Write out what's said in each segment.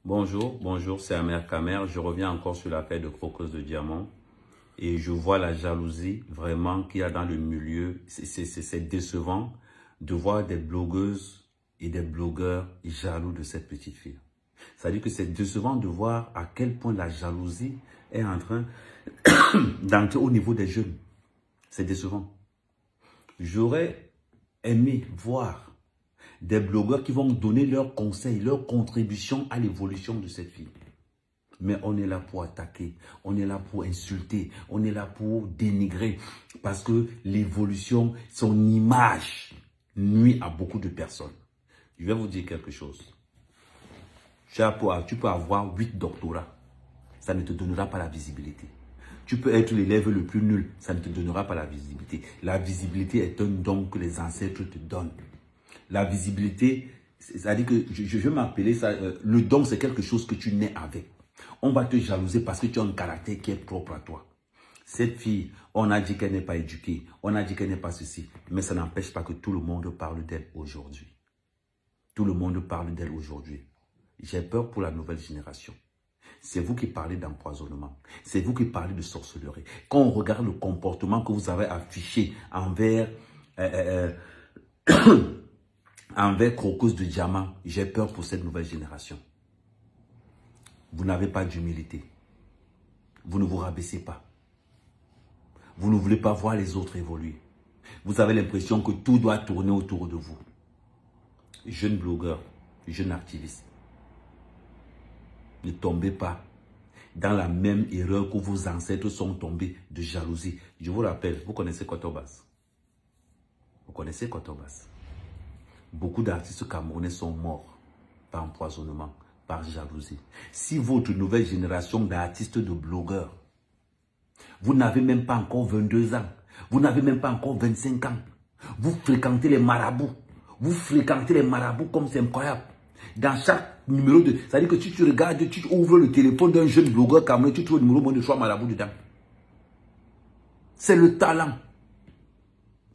Bonjour, c'est Amer Kamer. Je reviens encore sur l'affaire de Crocus de Diamant. Et je vois la jalousie vraiment qu'il y a dans le milieu. C'est décevant de voir des blogueuses et des blogueurs jaloux de cette petite fille. C'est-à-dire que c'est décevant de voir à quel point la jalousie est en train d'entrer au niveau des jeunes. C'est décevant. J'aurais aimé voir des blogueurs qui vont donner leurs conseils, leurs contributions à l'évolution de cette fille. Mais on est là pour attaquer, on est là pour insulter, on est là pour dénigrer. Parce que l'évolution, son image nuit à beaucoup de personnes. Je vais vous dire quelque chose. Tu peux avoir 8 doctorats, ça ne te donnera pas la visibilité. Tu peux être l'élève le plus nul, ça ne te donnera pas la visibilité. La visibilité est un don que les ancêtres te donnent. La visibilité, c'est-à-dire que je vais m'appeler ça, le don c'est quelque chose que tu nais avec. On va te jalouser parce que tu as un caractère qui est propre à toi. Cette fille, on a dit qu'elle n'est pas éduquée, on a dit qu'elle n'est pas ceci, mais ça n'empêche pas que tout le monde parle d'elle aujourd'hui. Tout le monde parle d'elle aujourd'hui. J'ai peur pour la nouvelle génération. C'est vous qui parlez d'empoisonnement. C'est vous qui parlez de sorcellerie. Quand on regarde le comportement que vous avez affiché envers Crocus de Diamant, j'ai peur pour cette nouvelle génération. Vous n'avez pas d'humilité. Vous ne vous rabaissez pas. Vous ne voulez pas voir les autres évoluer. Vous avez l'impression que tout doit tourner autour de vous. Jeunes blogueurs, jeunes activistes, ne tombez pas dans la même erreur que vos ancêtres sont tombés de jalousie. Je vous rappelle, vous connaissez Kotobas. Vous connaissez Kotobas. Beaucoup d'artistes camerounais sont morts par empoisonnement, par jalousie. Si votre nouvelle génération d'artistes, de blogueurs, vous n'avez même pas encore 22 ans, vous n'avez même pas encore 25 ans, vous fréquentez les marabouts, comme c'est incroyable. Dans chaque numéro de... C'est-à-dire que tu regardes, tu ouvres le téléphone d'un jeune blogueur camerounais, tu trouves le numéro de 3 marabouts dedans. C'est le talent.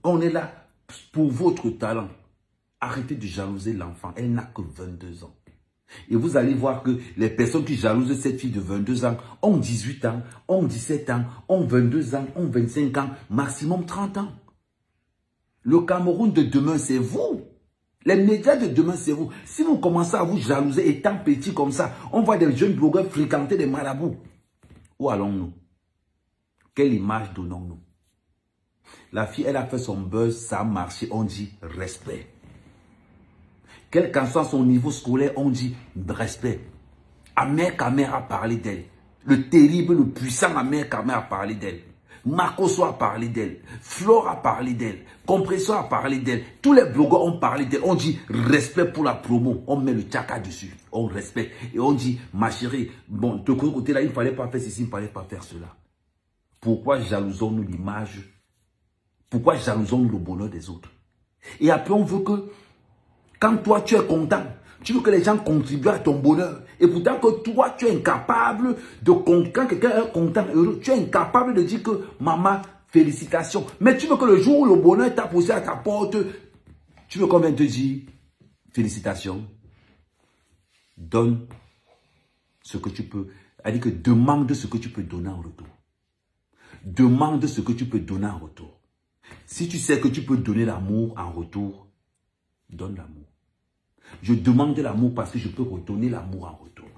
On est là pour votre talent. Arrêtez de jalouser l'enfant. Elle n'a que 22 ans. Et vous allez voir que les personnes qui jalousent cette fille de 22 ans ont 18 ans, ont 17 ans, ont 22 ans, ont 25 ans, maximum 30 ans. Le Cameroun de demain, c'est vous. Les médias de demain, c'est vous. Si vous commencez à vous jalouser étant petit comme ça, on voit des jeunes blogueurs fréquenter des marabouts. Où allons-nous? Quelle image donnons-nous? La fille, elle a fait son buzz, ça a marché, on dit respect. Quel qu'en soit son niveau scolaire, on dit respect. Amer Kamer a parlé d'elle. Le terrible, le puissant Amer Kamer a parlé d'elle. Marcos a parlé d'elle. Flore a parlé d'elle. Compressor a parlé d'elle. Tous les blogueurs ont parlé d'elle. On dit respect pour la promo. On met le tchaka dessus. On respecte. Et on dit, ma chérie, bon, de ce côté-là, il ne fallait pas faire ceci, il ne fallait pas faire cela. Pourquoi jalousons-nous l'image? Pourquoi jalousons-nous le bonheur des autres? Et après, on veut que, quand toi, tu es content, tu veux que les gens contribuent à ton bonheur. Et pourtant que toi, tu es incapable de... Quand quelqu'un est content, heureux, tu es incapable de dire que maman, félicitations. Mais tu veux que le jour où le bonheur t'a posé à ta porte, tu veux qu'on vienne te dire félicitations. Donne ce que tu peux. C'est-à-dire que demande ce que tu peux donner en retour. Demande ce que tu peux donner en retour. Si tu sais que tu peux donner l'amour en retour, donne l'amour. Je demande de l'amour parce que je peux redonner l'amour en retour.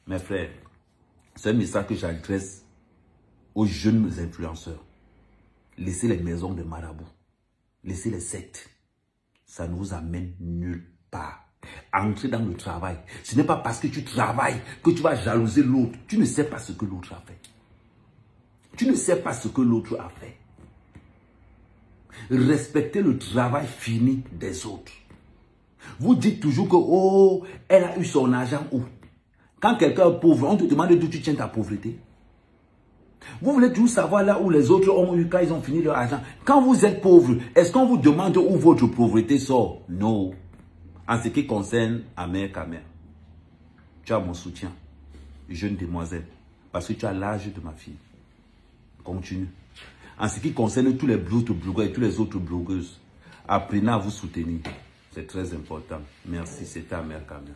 Mes frères, c'est un message que j'adresse aux jeunes influenceurs. Laissez les maisons de marabouts. Laissez les sectes. Ça ne vous amène nulle part. Entrez dans le travail. Ce n'est pas parce que tu travailles que tu vas jalouser l'autre. Tu ne sais pas ce que l'autre a fait. Tu ne sais pas ce que l'autre a fait. Respectez le travail fini des autres. Vous dites toujours que, oh, elle a eu son argent où? Quand quelqu'un est pauvre, on te demande d'où tu tiens ta pauvreté. Vous voulez toujours savoir là où les autres ont eu quand ils ont fini leur argent. Quand vous êtes pauvre, est-ce qu'on vous demande où votre pauvreté sort? Non. En ce qui concerne Amer Kamer, tu as mon soutien, jeune demoiselle, parce que tu as l'âge de ma fille. Continue. En ce qui concerne tous les blogueurs et tous les autres blogueuses, apprenez à vous soutenir. C'est très important. Merci, c'était Amer Kamer.